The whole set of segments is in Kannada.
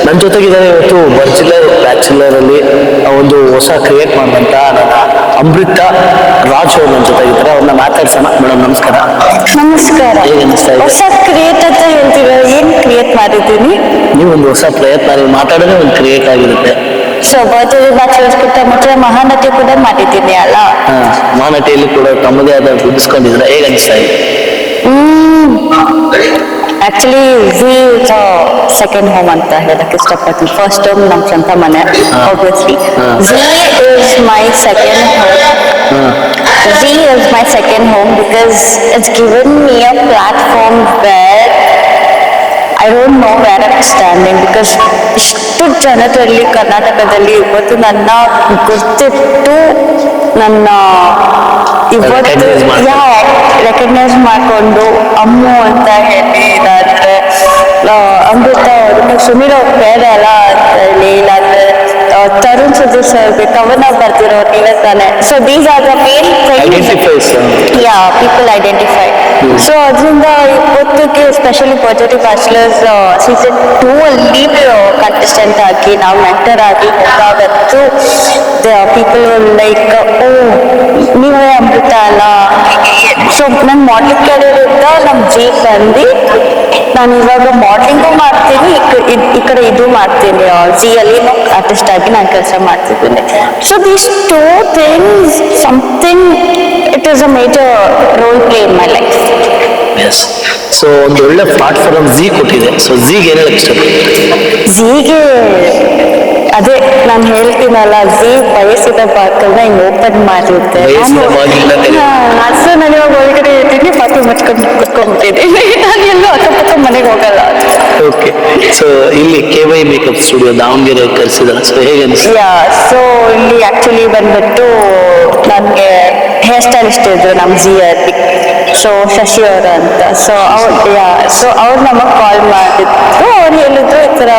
ನನ್ನ ಜೊತೆಗಿದ್ದಾರೆ ಇವತ್ತು ಬ್ಯಾಚುಲರ್ ಅಲ್ಲಿ ಒಂದು ಹೊಸ ಕ್ರಿಯೇಟ್ ಮಾಡುವಂತ ನನ್ನ ಅಮೃತ ರಾಜ್ ಅವರು ನನ್ನ ಜೊತೆಗಿದ್ದಾರೆ. ಅವ್ರನ್ನ ಮಾತಾಡ್ಸೋಣ. ಮೇಡಮ್ ನಮಸ್ಕಾರ. ನಮಸ್ಕಾರ. ಹೇಗೆ ಅನಿಸ್ತಾ ಇದೆ? ಹೊಸ ಕ್ರಿಯೇಟ್ ಅಂತ ಹೇಳ್ತೀರಾ? ಏನ್ ಕ್ರಿಯೇಟ್ ಮಾಡಿದ್ದೀನಿ? ನೀವು ಒಂದು ಹೊಸ ಪ್ರಯತ್ನ, ನೀವು ಮಾತಾಡೋದೇ ಒಂದು ಕ್ರಿಯೇಟ್ ಆಗಿರುತ್ತೆ. ಸೊ ಬರ್ತ್ಡೇ ಬ್ಯಾಚುಲರ್ಸ್ ಗಿಂತ ಮುಂಚೆ ಮಹಾನಟಿ ಕೂಡ ಮಾಡಿದ್ದೀನಿ ಅಲ್ಲ. ಮಹಾನಟಿಯಲ್ಲಿ ಕೂಡ ತಮ್ಮದೇ ಆದ ಗುರುತಿಸ್ಕೊಂಡಿದ್ರೆ ಹೇಗೆ ಅನಿಸ್ತಾ ಇದೆ? ಆಕ್ಚುಲಿ ಝೀ ಸೆಕೆಂಡ್ ಹೋಮ್ ಅಂತ ಹೇಳಕ್ ಇಷ್ಟಪಡ್ತೀನಿ. ಫಸ್ಟ್ ಹೋಮ್ ನಮ್ಮ ಸ್ವಂತ ಮನೆ obviously. Zee is my second home. Zee is my second home because it's given me a platform where I don't know where I standing. Because ಇಷ್ಟು ಜನರಲ್ಲಿ ಕರ್ನಾಟಕದಲ್ಲಿ ಇವತ್ತು ನನ್ನ ಗೊತ್ತಿಟ್ಟು ನನ್ನ ಇವತ್ತು ರೆಕಗ್ನೈಸ್ ಮಾಡಿಕೊಂಡು ಅಮ್ಮು ಅಂತ ಹೇಳಿ, ಇಲ್ಲಾಂದ್ರೆ ಅಮೃತ ಅವ್ರನ್ನ ಸುನೀಲ್ ಅವ್ರ ಬೇರೆ ಅಲ್ಲ ಅಂತ ಹೇಳಿ, ಇಲ್ಲಾಂದ್ರೆ ತರುಣ್ ಸುಧೀರ್ ಸರ್ ಕವನ ಬರ್ತಿರೋ ನೀವೇ ತಾನೆ. So these are the main yeah people identify. So ಅದರಿಂದ ಇವತ್ತಿಗೆ ಸ್ಪೆಷಲಿ ಬರ್ತ್ಡೇ ಬ್ಯಾಚುಲರ್ಸ್ ಸೀಸನ್ 2 ಅಲ್ಲಿ ಕಂಟೆಸ್ಟೆಂಟ್ ಆಗಿ ನಾವು ಮೆಂಟರ್ ಆಗಿ ಹೋದಾಗತ್ತು ಪೀಪಲ್ ಲೈಕ್ ಓ ನೀವೇ ಅಮೃತ ಅಲ್ಲ. ಸೊ ನನ್ನ ಮಾಡ್ಲಿಂಗ್ ಕಡೆಯಿಂದ ನಮ್ಮ ಜೀ ಬಂದು ನಾನು ಇವಾಗ ಮಾಡ್ಲಿಂಗು ಮಾಡ್ತೀನಿ, ಈ ಕಡೆ ಇದು ಮಾಡ್ತೀನಿ. ಜಿಯಲ್ಲಿ ಆರ್ಟಿಸ್ಟ್ ಆಗಿ ನಾನು ಕೆಲಸ ಮಾಡ್ತಿದ್ದೀನಿ. So these two things something it is a major role play in my life. Yes. So ಒಂದು ಒಳ್ಳೆ ಪ್ಲಾಟ್ಫಾರ್ಮ್ ಝೀ ಕೊಟ್ಟಿದೆ. ಸೊ ಝೀಗೆ ಏನು ಹೇಳಕ್ ಇಷ್ಟಪಡ್ತೀನಿ? ಝೀಗೆ ಅದೇ ನಾನು ಹೇಳ್ತೀನಲ್ಲ, ಝೀ ಬಯಸಿದ ಬಾಕಲ್ನ ಹಿಂಗೆ ಓಪನ್ ಮಾಡಿರುತ್ತೆ. ಸೊ ನಾನು ಇವಾಗ ಒಳಗಡೆ ಇರ್ತೀನಿ, ಪಾತ್ರೆ ಮುಚ್ಕೊಂಡು ಕುತ್ಕೊಂಡ್ಬಿಟ್ಟಿದ್ದೀನಿ. ನಾನು ಎಲ್ಲೂ ಅಕ್ಕಪಕ್ಕ ಮನೆಗೆ ಹೋಗಲ್ಲ. ಓಕೆ. ಸೊ ಇಲ್ಲಿ KY ಮೇಕಪ್ ಸ್ಟುಡಿಯೋ ದಾವಣಗೆರೆ ಕರೆಸಿದಾರೆ. ಸೊ ಹೇಗೆ ಅನಿಸ್ತು? ಸೊ ಇಲ್ಲಿ ಆಕ್ಚುಲಿ ಬಂದ್ಬಿಟ್ಟು ನನಗೆ ಹೇರ್ ಸ್ಟೈಲಿಸ್ಟ್ ಇದ್ರು ನಮ್ಮ ಜಿಯಲ್ಲಿ. ಸೊ ಶಶಿ ಅವರ ಅಂತ. ಸೊ ಅವ್ರು ನಮಗೆ ಕಾಲ್ ಮಾಡಿದ್ರು. ಅವ್ರು ಹೇಳಿದ್ರು ಈ ಥರ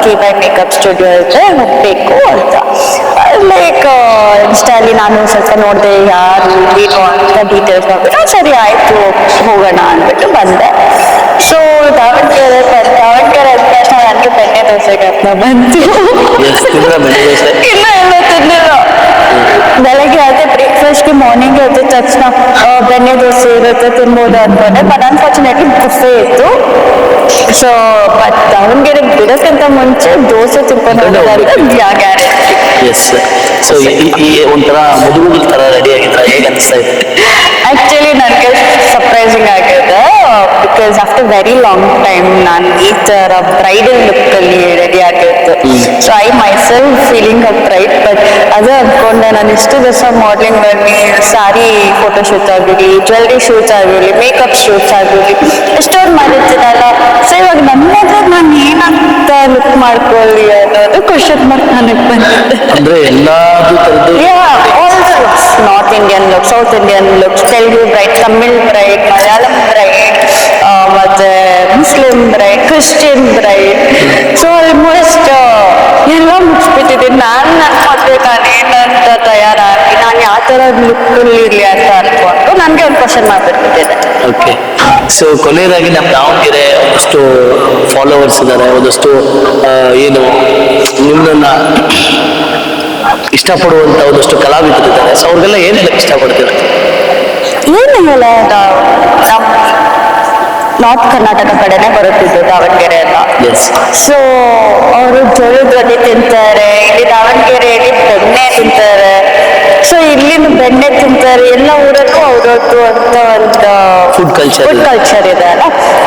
KY ಮೇಕಪ್ ಸ್ಟುಡಿಯೋ ಇದ್ರೆ ಹೋಗ್ಬೇಕು ಅಂತ. ಲೈಕ್ ಇನ್ಸ್ಟಾಲಿ ನಾನು ಸ್ವಲ್ಪ ನೋಡಿದೆ ಯಾರು ಏನು ಅಂತ ಡೀಟೇಲ್ಸ್ ನೋಡ್ಬಿಟ್ಟು ಸರಿ ಆಯ್ತು ಹೋಗೋಣ ಅಂದ್ಬಿಟ್ಟು ಬಂದೆ. ಸೊ ದಾವಣಗೆರೆ ಅಂದ ತಕ್ಷಣ ನನಗೆ ಬೆಣ್ಣೆ ದೋಸೆಗೆ ಅಂತ ಬಂತು. ಇಲ್ಲ ಎಲ್ಲ ತಿನ್ನಿಲ್ಲ. ಬೆಳಗ್ಗೆ ಅದೇ ಬ್ರೇಕ್ಫಾಸ್ಟ್ಗೆ ಮಾರ್ನಿಂಗ್ ಎದ್ದ ತಕ್ಷಣ ಬೆಣ್ಣೆ ದೋಸೆ ಇರುತ್ತೆ ತಿನ್ಬೋದು ಅನ್ಕೊಂಡೆ. ಬಟ್ ಅನ್ಫಾರ್ಚುನೇಟ್ಲಿ ಬುಫೆ ಇತ್ತು. ಸೊ ಬಟ್ ದಾವಣಗೆರೆ ಬಿಡೋಕ್ಕಿಂತ ಮುಂಚೆ ದೋಸೆ ತಿನ್ಕೊಂಡು ಹೋಗೋದಂತ ಗ್ಯಾರಂಟಿ. ಎಸ್. ಸೊ ಈ ಒಂಥರ ಮದುವೆ ತರ ರೆಡಿ ಆಗಿದ್ರೆ ಹೇಗೆ ಅನಿಸ್ತಾ ಇದೆ? ಆಕ್ಚುಲಿ ನನಗೆ ಸರ್ಪ್ರೈಸಿಂಗ್ ಆಗಿದೆ. Because after very long time ನಾನು ಈ ಥರ ಬ್ರೈಡಲ್ ಲುಕ್ಕಲ್ಲಿ ರೆಡಿ ಆಗಿತ್ತು. So I my self feeling a bride. But ಅದೇ ಅಂದ್ಕೊಂಡೆ ನಾನು ಇಷ್ಟು ದಿವಸ ಮಾಡ್ಲಿಂಗ್ ಬನ್ನಿ ಸಾರಿ ಫೋಟೋ ಶೂಟ್ ಆಗಿರಲಿ, ಜ್ಯುವೆಲ್ರಿ ಶೂಟ್ಸ್ ಆಗಿರಲಿ, ಮೇಕಪ್ ಶೂಟ್ಸ್ ಆಗಿರಲಿ ಎಷ್ಟೊಂದು ಮಾಡಿರ್ತೀನಲ್ಲ. ಸೊ ಇವಾಗ ನನ್ನದು ನಾನು ಏನಂತ ಲುಕ್ ಮಾಡ್ಕೊಳ್ಳಿ ಅನ್ನೋದು ಕ್ವಶನ್ ಮಾರ್ಕ್ ನನಗೆ ಬಂದಿದೆ. ಅಂದ್ರೆ ಎಲ್ಲಾದು ತರದ್ದು north Indian look, south Indian looks, Telugu bride, Tamil bride, Malayalam bride, ಮತ್ತೆ Muslim bride, Christian bride. So almost ಎಲ್ಲ ಮುಗಿಸ್ಬಿಟ್ಟಿದ್ದೀನಿ. ನಾನು ಮದುವೆ ನಾನೇನಂತ ತಯಾರಾಗಿ ನಾನು ಯಾವ ಥರ ಲುಕ್ಕಲ್ಲಿ ಇರಲಿ ಅಂತ ಅನ್ಕೊಂಡು ನನಗೆ ಒಂದು ಕ್ವಶನ್ ಮಾಡ್ಬಿಟ್ಟಿದೆ. ಓಕೆ. ಸೊ ಕೊನೆಯದಾಗಿ ನಮ್ಮ ದಾವಣಗೆರೆ ಒಂದಷ್ಟು ಫಾಲೋವರ್ಸ್ ಇದ್ದಾರೆ, ಒಂದಷ್ಟು ಏನು ನಿಮ್ಮನ್ನ ಇಷ್ಟಪಡುವಂತ ಒಂದಷ್ಟು ಕಲಾವಿದರಿದ್ದಾರೆ. ಸೊ ಅವ್ರಿಗೆಲ್ಲ ಏನ್ ಹೇಳಕ್ ಇಷ್ಟಪಡ್ತೀರ? ಏನು ಹೇಳ, ನಮ್ಮ ನಾರ್ತ್ ಕರ್ನಾಟಕ ಕಡೆನೆ ಬರುತ್ತಿದ್ದು ದಾವಣಗೆರೆ ಎಲ್ಲ. ಸೊ ಅವರು ಜೋಳದ ರೊಟ್ಟಿ ತಿಂತಾರೆ, ಇಲ್ಲಿ ದಾವಣಗೆರೆಯಲ್ಲಿ ಬೆಣ್ಣೆ ತಿಂತಾರೆ. ಸೊ ಇಲ್ಲಿನ ಬೆಣ್ಣೆ ತಿಂತಾರೆ. ಎಲ್ಲ ಊರಲ್ಲೂ ಅವ್ರದ್ದು ಅಂತ ಒಂದು ಫುಡ್ ಕಲ್ಚರ್ ಇದೆ ಅಲ್ಲ.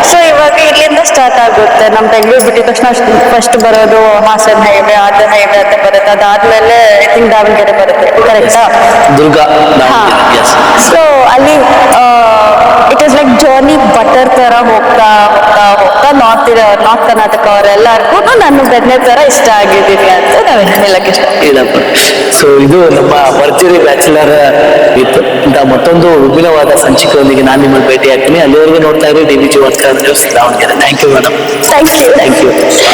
ಸೊ ಇವಾಗ ಇಲ್ಲಿಂದ ಸ್ಟಾರ್ಟ್ ಆಗುತ್ತೆ. ನಮ್ಮ ಬೆಂಗಳೂರು ಬಿಟ್ಟಿದ ತಕ್ಷಣ ಫಸ್ಟ್ ಬರೋದು ಹಾಸನ ಹೈವೇ, ಆದ ಹೈವೇ ಅಂತ ಬರುತ್ತೆ. ಅದಾದ್ಮೇಲೆ ಐ ಥಿಂಕ್ ದಾವಣಗೆರೆ ಬರುತ್ತೆ, ಕರೆಕ್ಟಾ? ದುರ್ಗ. ಸೊ ಅಲ್ಲಿ it is like journey butter ತರ ಹೋಗ್ತಾ ಹೋಗ್ತಾ ಹೋಗ್ತಾ ನಾರ್ತ್ ಕರ್ನಾಟಕ ಅವರೆಲ್ಲರಿಗೂ ನಾನು ಬೆಣ್ಣೆ ತರ ಇಷ್ಟ ಆಗಿದ್ದೀನಿ ಅಂತ ನಾವು ಹೇಳಕ್ ಇಷ್ಟ. ಸೊ ಇದು ನಮ್ಮ ಭರ್ಜರಿ ಬ್ಯಾಚುಲರ್ ಇತ್ತು. ಮತ್ತೊಂದು ವಿಭಿನ್ನವಾದ ಸಂಚಿಕೆಯೊಂದಿಗೆ ನಾನು ನಿಮ್ಮನ್ನು ಭೇಟಿ ಆಗ್ತೀನಿ. ಅಲ್ಲಿವರೆಗೂ ನೋಡ್ತಾ ಇರಿ DBG news Davanagere. Thank you madam. Thank you.